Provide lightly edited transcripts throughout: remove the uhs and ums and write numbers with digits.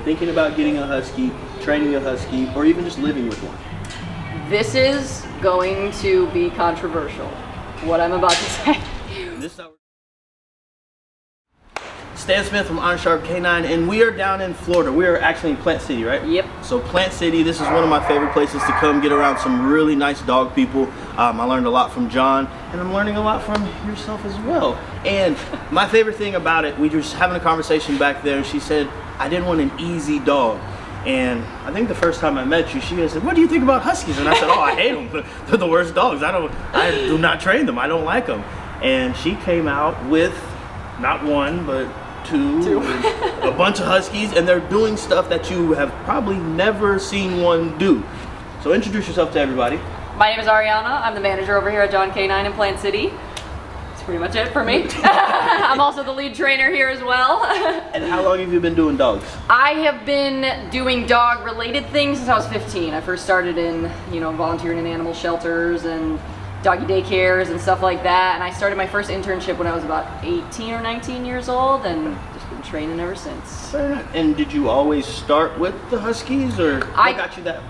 Thinking about getting a Husky, training a Husky, or even just living with one? This is going to be controversial, what I'm about to say. Stan Smith from Iron Sharp K9, and we are down in Florida. We are actually in Plant City, right? Yep. So Plant City, this is one of my favorite places to come get around some really nice dog people. I learned a lot from John, and I'm learning a lot from yourself as well. And my favorite thing about it, we were just having a conversation back there, and she said, I didn't want an easy dog. And I think the first time I met you, she said, what do you think about Huskies? And I said, oh, I hate them. They're the worst dogs. I do not train them. I don't like them. And she came out with not one, but two. A bunch of Huskies, and they're doing stuff that you have probably never seen one do. So introduce yourself to everybody. My name is Ariana. I'm the manager over here at John K9 in Plant City. That's pretty much it for me. I'm also the lead trainer here as well. And how long have you been doing dogs? I have been doing dog related things since I was 15. I first started in, volunteering in animal shelters and doggy daycares and stuff like that, and I started my first internship when I was about 18 or 19 years old, and just been training ever since. And did you always start with the Huskies, or what got you that?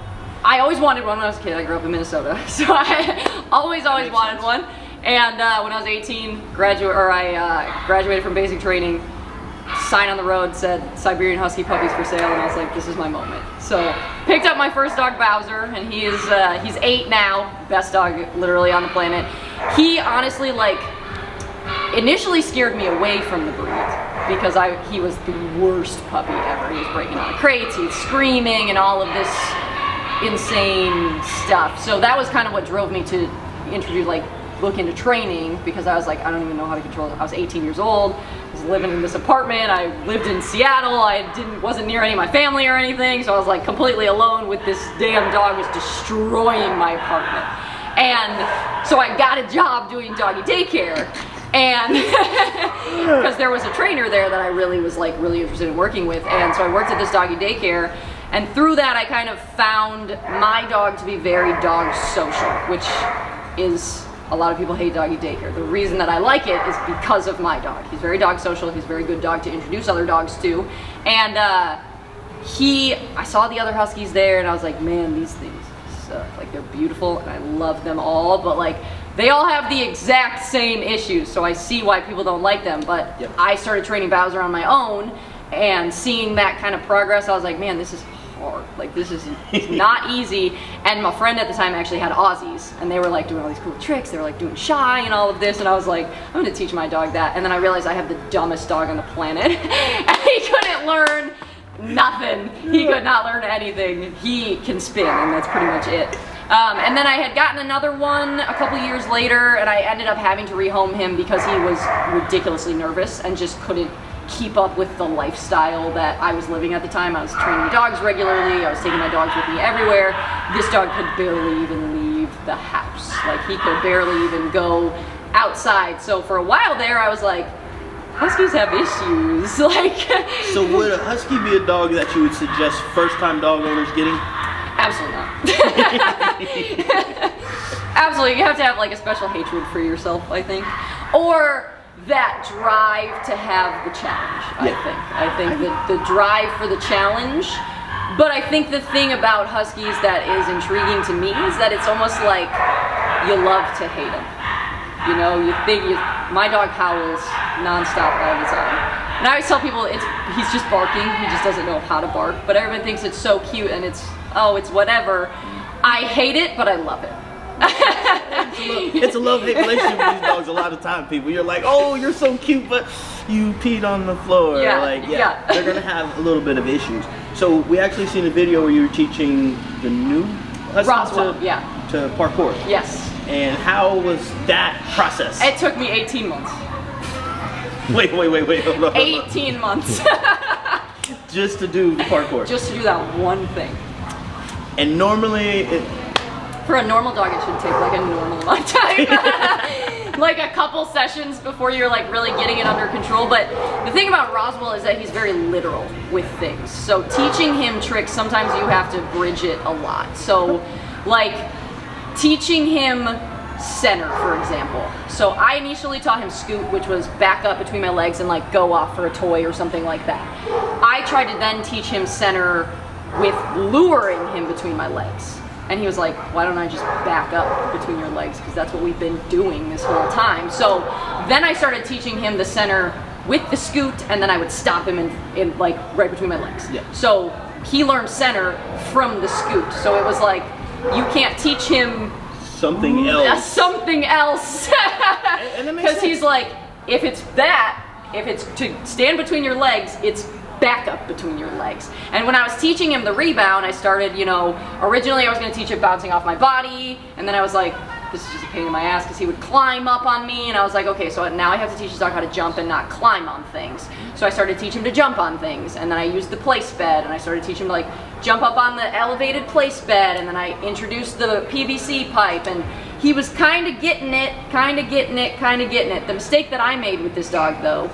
I always wanted one when I was a kid. I grew up in Minnesota, so I always wanted one. And when I was 18, I graduated from basic training. Sign on the road said Siberian Husky puppies for sale, and I was like, this is my moment. So picked up my first dog, Bowser, and he's 8 now, best dog literally on the planet. He honestly initially scared me away from the breed because he was the worst puppy ever. He was breaking out of crates, he was screaming and all of this insane stuff. So that was kind of what drove me to look into training, because I was like, I don't even know how to control it. I was 18 years old, I was living in this apartment, I lived in Seattle, wasn't near any of my family or anything, so I was like completely alone with this damn dog was destroying my apartment. And so I got a job doing doggy daycare, and because there was a trainer there that I really was really interested in working with, and so I worked at this doggy daycare, and through that I kind of found my dog to be very dog social, which is, a lot of people hate doggy daycare. The reason that I like it is because of my dog. He's very dog social, he's a very good dog to introduce other dogs to, and I saw the other Huskies there, and I was like, man, these things suck. They're beautiful, and I love them all, but they all have the exact same issues, so I see why people don't like them. But yep. I started training Bowser on my own, and seeing that kind of progress, I was like, man, this is hard. This is not easy. And my friend at the time actually had Aussies, and they were doing all these cool tricks. They were doing shy and all of this, and I was like, I'm gonna teach my dog that. And then I realized I have the dumbest dog on the planet, and he couldn't learn nothing. He could not learn anything. He can spin, and that's pretty much it. And then I had gotten another one a couple years later, and I ended up having to rehome him because he was ridiculously nervous and just couldn't keep up with the lifestyle that I was living at the time. I was training dogs regularly, I was taking my dogs with me everywhere. This dog could barely even leave the house. He could barely even go outside. So for a while there, I was like, Huskies have issues. So would a Husky be a dog that you would suggest first-time dog owners getting? Absolutely not. Absolutely, you have to have a special hatred for yourself, I think. Or that drive to have the challenge, I think the drive for the challenge. But I think the thing about Huskies that is intriguing to me is that it's almost like you love to hate them. My dog howls nonstop all the time. And I always tell people he's just barking, he just doesn't know how to bark. But everyone thinks it's so cute and it's whatever. I hate it, but I love it. It's a love-hate relationship with these dogs a lot of time, people. You're like, oh, you're so cute, but you peed on the floor. Yeah. They're gonna have a little bit of issues. So we actually seen a video where you were teaching the new Huskies to parkour. Yes. And how was that process? It took me 18 months. Wait, hold on. 18 months. Just to do parkour. Just to do that one thing. And normally, for a normal dog, it should take a normal amount of time. A couple sessions before you're really getting it under control. But the thing about Roswell is that he's very literal with things. So teaching him tricks, sometimes you have to bridge it a lot. So teaching him center, for example. So I initially taught him scoot, which was back up between my legs and like go off for a toy or something like that. I tried to then teach him center with luring him between my legs. And he was like, why don't I just back up between your legs? Because that's what we've been doing this whole time. So then I started teaching him the center with the scoot, and then I would stop him in like right between my legs. Yeah. So he learned center from the scoot. So it was like, you can't teach him something else. Something else. Because he's like, if it's to stand between your legs, it's back up between your legs. And when I was teaching him the rebound, I started, originally I was going to teach it bouncing off my body, and then I was like, this is just a pain in my ass because he would climb up on me, and I was like, okay, so now I have to teach this dog how to jump and not climb on things. So I started to teach him to jump on things, and then I used the place bed, and I started teaching him to like jump up on the elevated place bed, and then I introduced the PVC pipe, and he was kind of getting it. The mistake that I made with this dog though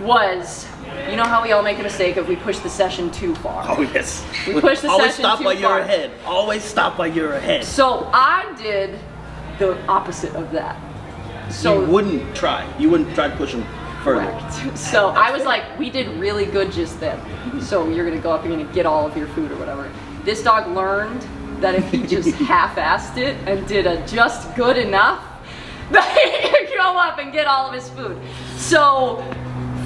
was, you know how we all make a mistake if we push the session too far. Oh yes. We push the Always session too far. stop while you're ahead. Always stop while you're ahead. So I did the opposite of that. So you wouldn't try to push him further. Correct. So I was like, we did really good just then. So you're gonna go up, you're gonna get all of your food or whatever. This dog learned that if he just half-assed it and did a just good enough, that he could go up and get all of his food. So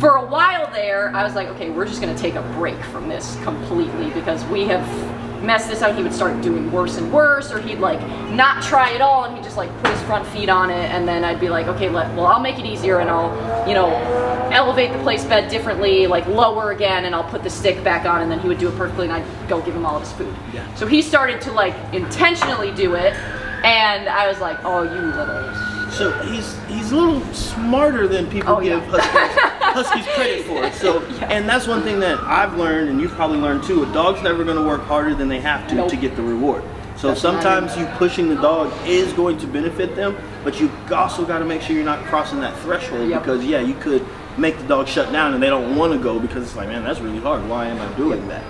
for a while there, I was like, okay, we're just gonna take a break from this completely because we have messed this up. He would start doing worse and worse, or he'd like not try at all, and he'd just like put his front feet on it, and then I'd be like, okay, well, I'll make it easier, and I'll, elevate the place bed differently, like lower again, and I'll put the stick back on, and then he would do it perfectly, and I'd go give him all of his food. Yeah. So he started to like intentionally do it, and I was like, oh, you little. So he's a little smarter than people give Huskies credit for. So, and that's one thing that I've learned, and you've probably learned too. A dog's never going to work harder than they have to get the reward. So that's sometimes you pushing the dog is going to benefit them, but you also got to make sure you're not crossing that threshold because you could make the dog shut down and they don't want to go because it's like, man, that's really hard. Why am I doing that?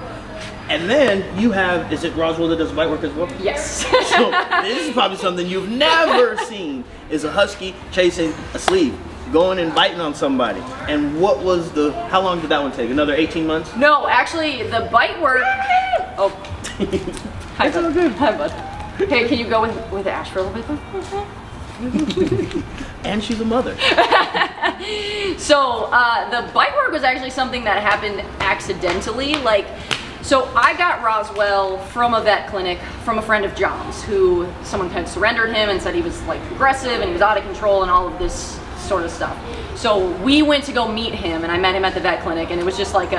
And then you have, is it Roswell that does bite work as well? Yes. So this is probably something you've never seen, is a Husky chasing a sleeve, going and biting on somebody. And how long did that one take? Another 18 months? No, actually the bite work, Hi, it's bud. all good. Hi, bud. Okay, can you go with Ash for a little bit? And she's a mother. So the bite work was actually something that happened accidentally. So I got Roswell from a vet clinic from a friend of John's, who someone had surrendered him and said he was like aggressive and he was out of control and all of this sort of stuff. So we went to go meet him, and I met him at the vet clinic, and it was just like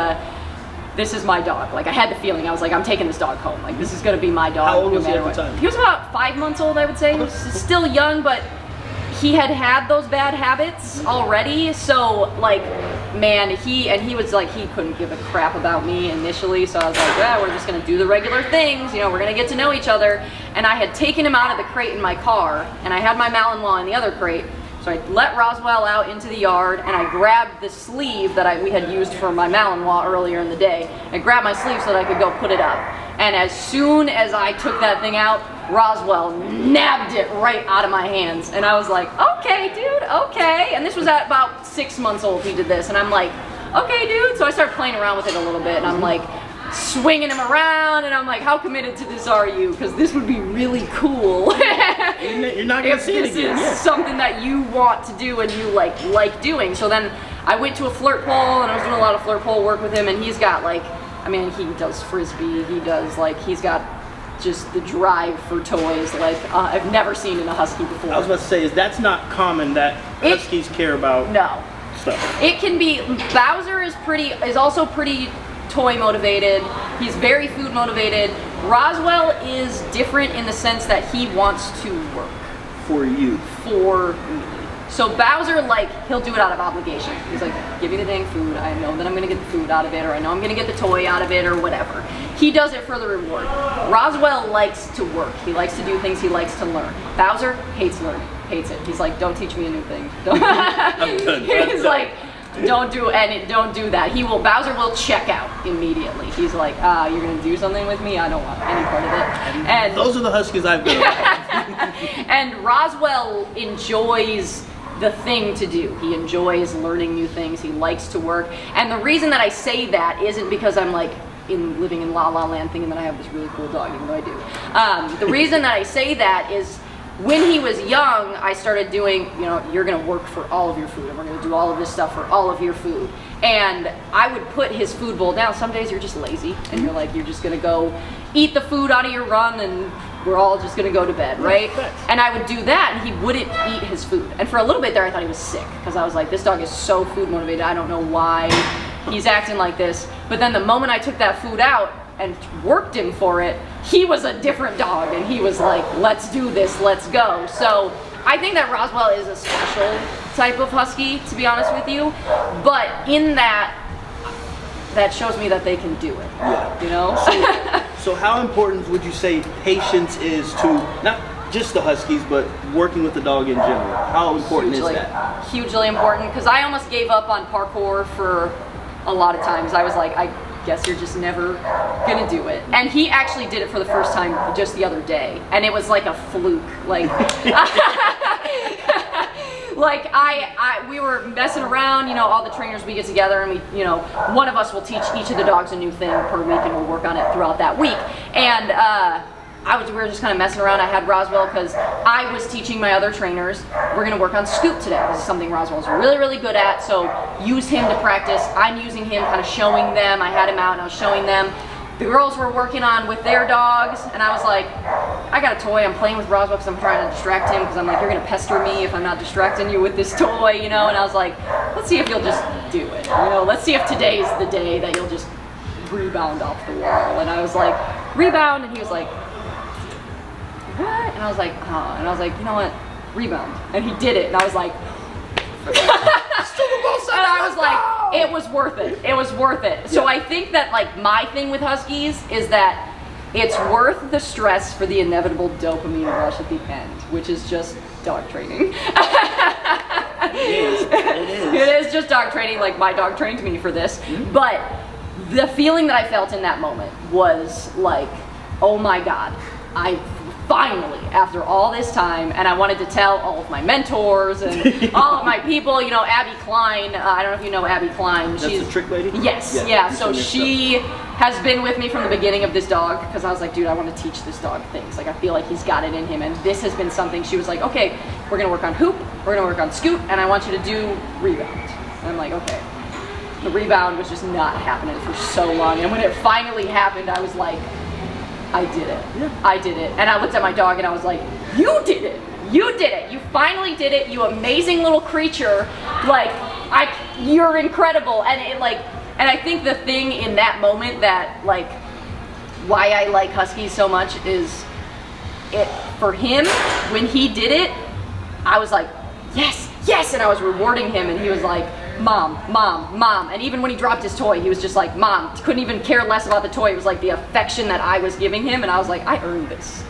this is my dog. Like I had the feeling, I was like, I'm taking this dog home. Like this is gonna be my dog. How old was he at the time? He was about 5 months old, I would say. He was still young, but he had those bad habits already. So like, man, he was like, he couldn't give a crap about me initially. So I was like, well, we're just gonna do the regular things. We're gonna get to know each other. And I had taken him out of the crate in my car, and I had my Malinois in the other crate. So I let Roswell out into the yard, and I grabbed the sleeve that we had used for my Malinois earlier in the day. I grabbed my sleeve so that I could go put it up. And as soon as I took that thing out, Roswell nabbed it right out of my hands. And I was like, okay, dude, okay. And this was at about 6 months old he did this. And I'm like, okay, dude. So I started playing around with it a little bit, and I'm like swinging him around, and I'm like, how committed to this are you? Because this would be really cool. You're not going to see it again. This is something that you want to do and you like doing. So then I went to a flirt pole, and I was doing a lot of flirt pole work with him, and he's got he does frisbee, he's got just the drive for toys I've never seen in a Husky before. I was about to say, that's not common that Huskies care about stuff. It can be. Bowser is also pretty toy motivated. He's very food motivated. Roswell is different in the sense that he wants to work. For you. For me. So Bowser, he'll do it out of obligation. He's like, give me the dang food. I know that I'm going to get the food out of it, or I know I'm going to get the toy out of it, or whatever. He does it for the reward. Roswell likes to work. He likes to do things. He likes to learn. Bowser hates learning. Hates it. He's like, don't teach me a new thing. I'm done. He's like, don't do that. Bowser will check out immediately. He's like, you're going to do something with me? I don't want any part of it. And those are the Huskies I've been around. And Roswell enjoys the thing to do. He enjoys learning new things. He likes to work. And the reason that I say that isn't because I'm like living in La La Land thinking that I have this really cool dog, even though I do. The reason that I say that is when he was young, I started doing, you know, you're going to work for all of your food, and we're going to do all of this stuff for all of your food. And I would put his food bowl down. Some days you're just lazy, and you're like, you're just going to go eat the food out of your run, and we're all just going to go to bed, right? And I would do that, and he wouldn't eat his food. And for a little bit there, I thought he was sick, because I was like, this dog is so food motivated. I don't know why he's acting like this. But then the moment I took that food out and worked him for it, he was a different dog, and he was like, let's do this, let's go. So I think that Roswell is a special type of husky, to be honest with you, but in that shows me that they can do it. Yeah. You know? So how important would you say patience is to not just the Huskies, but working with the dog in general? How important is that? Hugely important, because I almost gave up on parkour for a lot of times. I was like, I guess you're just never gonna do it. And he actually did it for the first time just the other day, and it was like a fluke. Like, like we were messing around, you know, all the trainers, we get together and we, you know, one of us will teach each of the dogs a new thing per week, and we'll work on it throughout that week. And we were just kind of messing around. I had Roswell because I was teaching my other trainers, we're gonna work on scoop today. This is something Roswell's really, really good at, so use him to practice. I'm using him, kind of showing them. I had him out and I was showing them. The girls were working on with their dogs, and I was like, I got a toy, I'm playing with Roswell because I'm trying to distract him, because I'm like, you're gonna pester me if I'm not distracting you with this toy, you know? And I was like, let's see if you'll just do it, you know? Let's see if today's the day that you'll just rebound off the wall. And I was like, rebound, and he was like, what? And I was like, huh. And I was like, you know what, rebound. And he did it, and I was like, and I was like, it was worth it. It was worth it. So I think that, like, my thing with Huskies is that it's worth the stress for the inevitable dopamine rush at the end, which is just dog training. It is. It is just dog training. Like, my dog trained me for this. Mm-hmm. But the feeling that I felt in that moment was like, oh my God, I finally, after all this time, and I wanted to tell all of my mentors and all of my people, you know, Abby Klein, I don't know if you know Abby Klein. She's the trick lady? Yes, yeah. So she has been with me from the beginning of this dog, because I was like, dude, I want to teach this dog things. Like, I feel like he's got it in him, and this has been something. She was like, okay, we're going to work on hoop, we're going to work on scoot, and I want you to do rebound. And I'm like, okay. The rebound was just not happening for so long, and when it finally happened, I was like, I did it. Yeah. I did it. And I looked at my dog and I was like, you did it. You did it. You finally did it. You amazing little creature. Like, you're incredible. And it, like, and I think the thing in that moment that, like, why I like Huskies so much is it, for him, when he did it, I was like, yes, yes. And I was rewarding him, and he was like, Mom, Mom, Mom. And even when he dropped his toy, he was just like, Mom. Couldn't even care less about the toy. It was like the affection that I was giving him, and I was like, I earned this.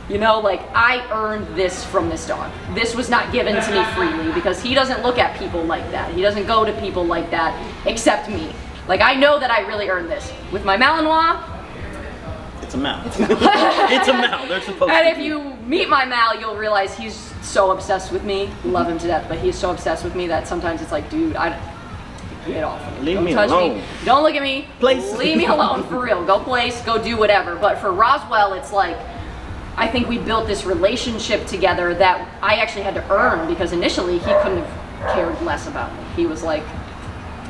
You know, like, I earned this from this dog. This was not given to me freely, because he doesn't look at people like that. He doesn't go to people like that except me. Like, I know that I really earned this. With my Malinois, it's a Mal. It's a Mal. They're supposed to. And if you meet my Mal, you'll realize he's so obsessed with me. Love him to death, but he's so obsessed with me that sometimes it's like, dude, get off of me. Leave me Don't touch alone. me. Don't look at me. Place. Leave me alone, for real. Go place, go do whatever. But for Roswell, it's like, I think we built this relationship together that I actually had to earn, because initially he couldn't have cared less about me. He was like,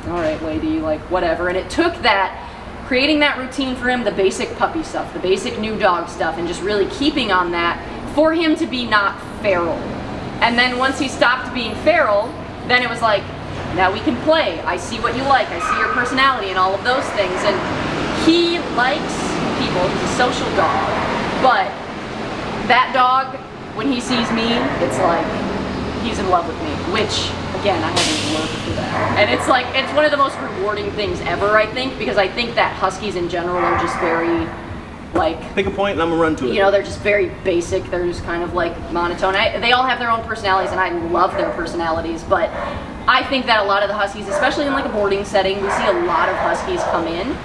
all right, lady, like, whatever. And it took that, creating that routine for him, the basic puppy stuff, the basic new dog stuff, and just really keeping on that for him to be not feral. And then once he stopped being feral, then it was like, now we can play. I see what you like. I see your personality and all of those things. And he likes people. He's a social dog. But that dog, when he sees me, it's like he's in love with me, which, again, I had to work for that. And it's like, it's one of the most rewarding things ever, I think, because I think that Huskies in general are just very, like, pick a point and I'm gonna run to it. You know, they're just very basic. They're just kind of like monotone. They all have their own personalities, and I love their personalities, but I think that a lot of the Huskies, especially in like a boarding setting, we see a lot of Huskies come in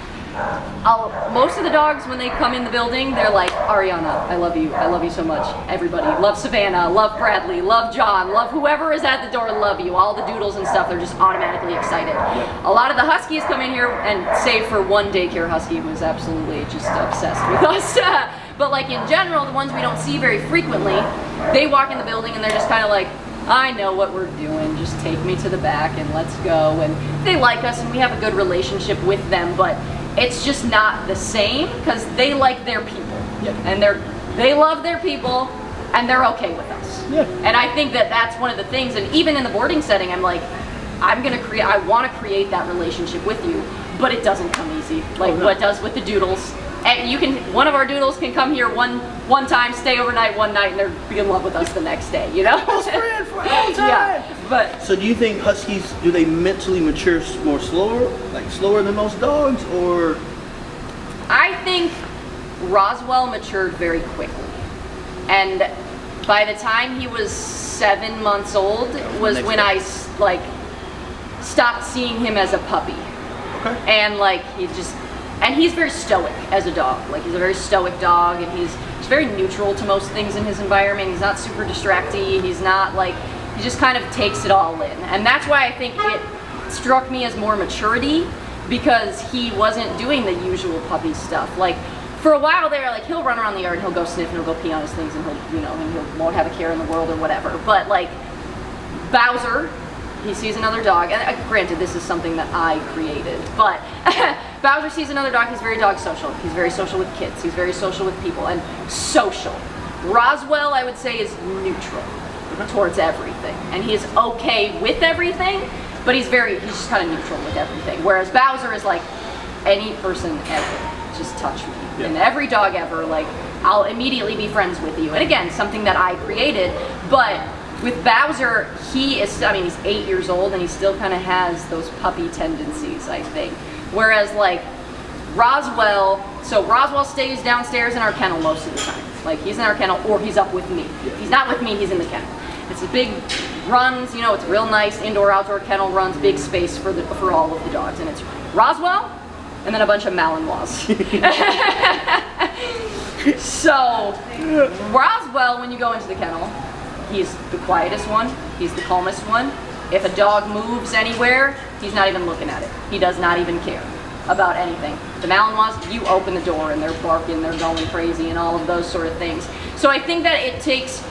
most of the dogs, when they come in the building, they're like, Ariana, I love you so much. Everybody, love Savannah, love Bradley, love John, love whoever is at the door, love you. All the doodles and stuff, they're just automatically excited. A lot of the Huskies come in here, and save for one daycare Husky who was absolutely just obsessed with us. But like in general, the ones we don't see very frequently, they walk in the building and they're just kind of like, I know what we're doing, just take me to the back and let's go. And they like us and we have a good relationship with them, but it's just not the same because they like their people. Yep. And they love their people and they're okay with us. Yeah. And I think that that's one of the things, and even in the boarding setting, I'm like, I want to create that relationship with you, but it doesn't come easy. Like what does with the doodles. And one of our doodles can come here one time, stay overnight one night, and they're be in love with us the next day, you know? Best friend for all time. Yeah, but so do you think Huskies, do they mentally mature more slower than most dogs, or? I think Roswell matured very quickly. And by the time he was 7 months old was when I stopped seeing him as a puppy. Okay. And he's very stoic as a dog. Like he's a very stoic dog, and he's very neutral to most things in his environment. He's not super distracty. He's not like, he just kind of takes it all in. And that's why I think it struck me as more maturity, because he wasn't doing the usual puppy stuff. Like for a while there, like he'll run around the yard and he'll go sniff and he'll go pee on his things and he won't have a care in the world or whatever. But like Bowser, he sees another dog, and granted this is something that I created, but Bowser sees another dog, he's very dog social. He's very social with kids, he's very social with people, and social. Roswell, I would say, is neutral towards everything, and he is okay with everything, but he's just kind of neutral with everything. Whereas Bowser is like, any person ever, just touch me. Yeah. And every dog ever, like, I'll immediately be friends with you. And again, something that I created, but with Bowser, he's 8 years old and he still kind of has those puppy tendencies, I think. Whereas like Roswell stays downstairs in our kennel most of the time. Like he's in our kennel or he's up with me. If he's not with me, he's in the kennel. It's a big runs, it's real nice indoor-outdoor kennel runs, big space for all of the dogs. And it's Roswell and then a bunch of Malinois. So Roswell, when you go into the kennel, he's the quietest one, he's the calmest one. If a dog moves anywhere, he's not even looking at it. He does not even care about anything. The Malinois, you open the door and they're barking, they're going crazy and all of those sort of things. So I think that it takes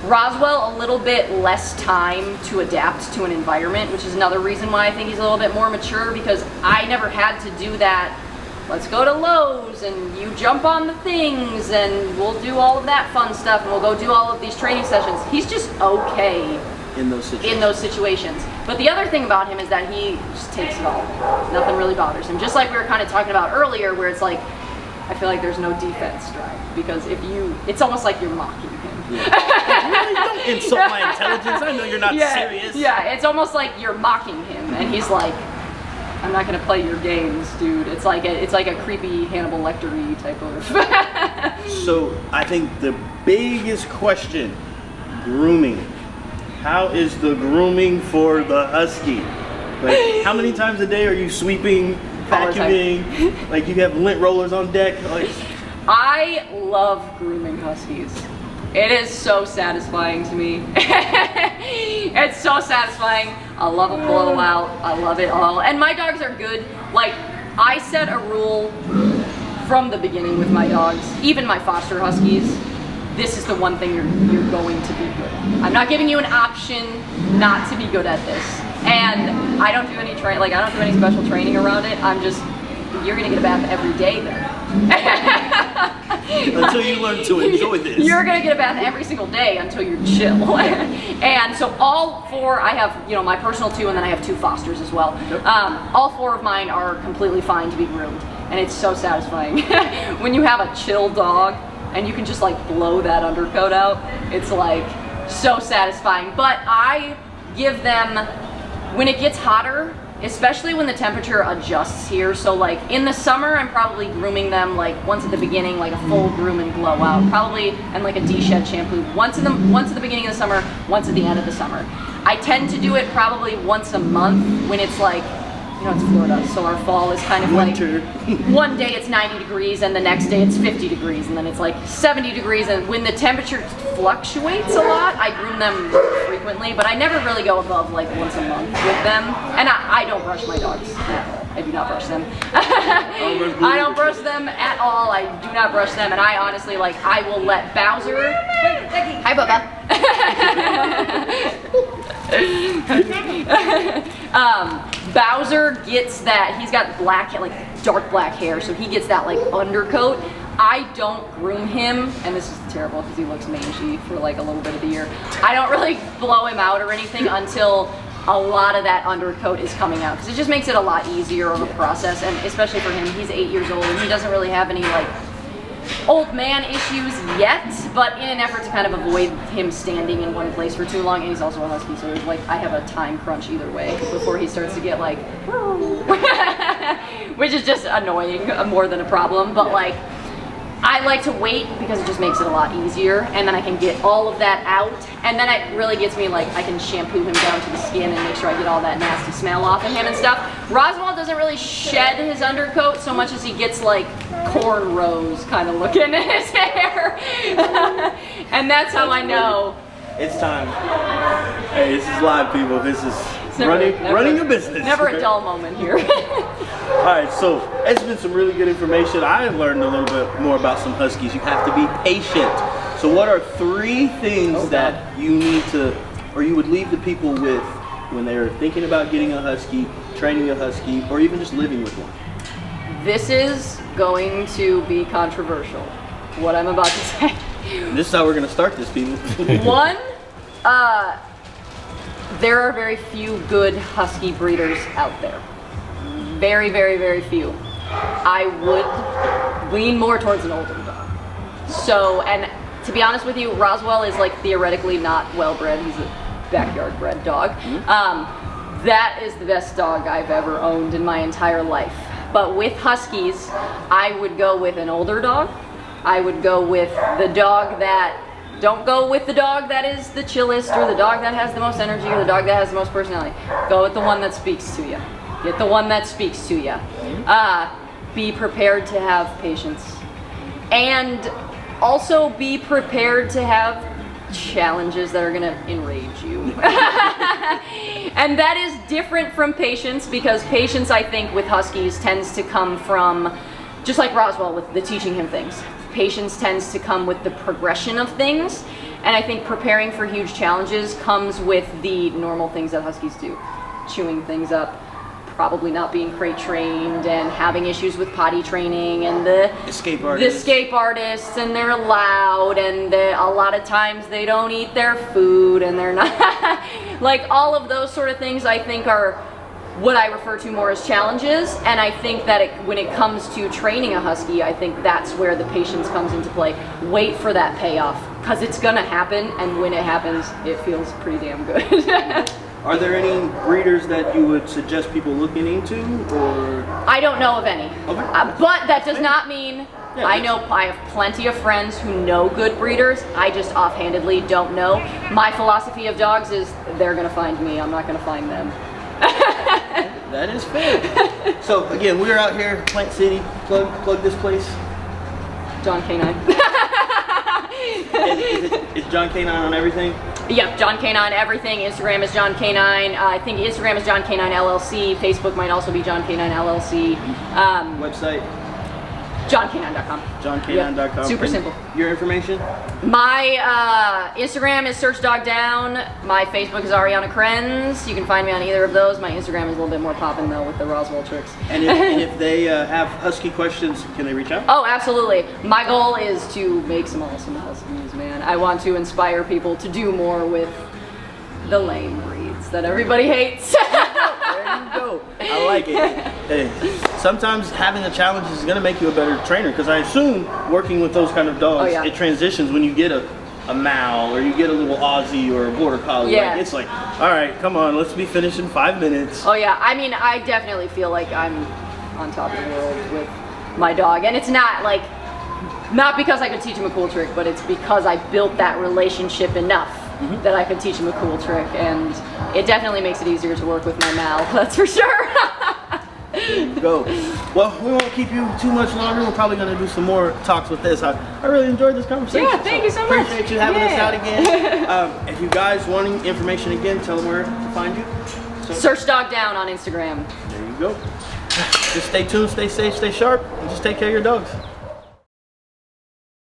Roswell a little bit less time to adapt to an environment, which is another reason why I think he's a little bit more mature, because I never had to do that. Let's go to Lowe's and you jump on the things and we'll do all of that fun stuff and we'll go do all of these training sessions. He's just okay in those situations. But the other thing about him is that he just takes it all. Nothing really bothers him. Just like we were kind of talking about earlier, where it's like, I feel like there's no defense drive, because it's almost like you're mocking him. Yeah. Really, don't insult my intelligence. I know you're not serious. Yeah, it's almost like you're mocking him, and he's like, I'm not gonna play your games, dude. It's like a creepy Hannibal Lecter-y type of. So I think the biggest question, grooming. How is the grooming for the Husky? Like, how many times a day are you sweeping, vacuuming? Like, you have lint rollers on deck? Like, I love grooming Huskies. It is so satisfying to me. It's so satisfying. I love a blowout. I love it all. And my dogs are good. Like, I set a rule from the beginning with my dogs, even my foster Huskies. This is the one thing you're going to be good at. I'm not giving you an option not to be good at this. And I don't do any I don't do any special training around it. You're gonna get a bath every day then. Until you learn to enjoy this. You're gonna get a bath every single day until you're chill. And so all four, I have, my personal two, and then I have two fosters as well. Yep. All four of mine are completely fine to be groomed. And it's so satisfying. When you have a chill dog, and you can just like blow that undercoat out, it's like so satisfying. But I give them, when it gets hotter, especially when the temperature adjusts here, so like in the summer I'm probably grooming them like once at the beginning, like a full groom and blow out, probably, and like a de-shed shampoo once at the beginning of the summer, once at the end of the summer. I tend to do it probably once a month when it's like you know, it's Florida, so our fall is kind of Winter. like, one day it's 90 degrees and the next day it's 50 degrees and then it's like 70 degrees, and when the temperature fluctuates a lot, I groom them frequently, but I never really go above like once a month with them. And I don't brush my dogs at all. I do not brush them. I don't brush them at all. I do not brush them, and I honestly, like, I will let Bowser. Hi, Bubba. Bowser gets that. He's got black, like dark black hair, so he gets that like undercoat. I don't groom him, and this is terrible because he looks mangy for like a little bit of the year. I don't really blow him out or anything until a lot of that undercoat is coming out, because it just makes it a lot easier of a process, and especially for him, he's 8 years old and he doesn't really have any like old man issues yet, but in an effort to kind of avoid him standing in one place for too long, and he's also a husky, so there's like, I have a time crunch either way before he starts to get like which is just annoying more than a problem, but like I like to wait because it just makes it a lot easier, and then I can get all of that out, and then it really gets me like, I can shampoo him down to the skin and make sure I get all that nasty smell off of him and stuff. Roswell doesn't really shed his undercoat so much as he gets like cornrows kind of looking in his hair. And that's how I know. It's time. Hey, this is live, people. This is running a business. Never a dull moment here. All right, so it's been some really good information. I have learned a little bit more about some Huskies. You have to be patient. So what are 3 things that you need to, or you would leave the people with when they're thinking about getting a Husky, training a Husky, or even just living with one? This is going to be controversial, what I'm about to say. This is how we're going to start this, people. One, there are very few good Husky breeders out there. Very, very, very few. I would lean more towards an older dog. So, and to be honest with you, Roswell is like theoretically not well bred. He's a backyard bred dog. That is the best dog I've ever owned in my entire life. But with Huskies, I would go with an older dog. I would go with the dog that, don't go with the dog that is the chillest or the dog that has the most energy or the dog that has the most personality. Go with the one that speaks to you. Get the one that speaks to you. Be prepared to have patience. And also be prepared to have challenges that are gonna enrage you. And that is different from patience, because patience, I think, with Huskies tends to come from, just like Roswell with the teaching him things, patience tends to come with the progression of things. And I think preparing for huge challenges comes with the normal things that Huskies do. Chewing things up, probably not being crate trained, and having issues with potty training, and the escape artists, and they're loud, and a lot of times they don't eat their food, and they're not like all of those sort of things. I think are what I refer to more as challenges, and I think that when it comes to training a Husky, I think that's where the patience comes into play. Wait for that payoff, because it's gonna happen, and when it happens, it feels pretty damn good. Are there any breeders that you would suggest people looking into, or? I don't know of any, Okay. But that does not mean, I have plenty of friends who know good breeders. I just offhandedly don't know. My philosophy of dogs is they're gonna find me, I'm not gonna find them. That is fair. So again, we're out here, Plant City. Plug this place. John K9. Is John K9 on everything? Yep, John K9 everything. Instagram is John K9. I think Instagram is John K9 LLC. Facebook might also be John K9 LLC. Website? JohnK9.com. JohnK9.com. Yep, super simple. Your information? My Instagram is Search Dog Down. My Facebook is Ariana Krenz. You can find me on either of those. My Instagram is a little bit more poppin' though with the Roswell tricks. And if they have Husky questions, can they reach out? Oh, absolutely. My goal is to make some awesome Huskies, man. I want to inspire people to do more with the lame breeds that everybody hates. There you go. I like it. Hey, sometimes having the challenges is going to make you a better trainer, because I assume working with those kind of dogs, it transitions when you get a Mal, or you get a little Aussie or a Border Collie. Yeah. Like, it's like, all right, come on, let's be finished in 5 minutes. Oh yeah, I mean, I definitely feel like I'm on top of the world with my dog, and it's not like, not because I could teach him a cool trick, but it's because I built that relationship enough that I could teach him a cool trick, and it definitely makes it easier to work with my Mal, that's for sure. There you go. Well, we won't keep you too much longer. We're probably going to do some more talks with this. I really enjoyed this conversation. Yeah, thank you so much. Appreciate you having us out again. If you guys wanting information again, tell them where to find you. So, Search Dog Down on Instagram. there you go. Just stay tuned, stay safe, stay sharp, and just take care of your dogs.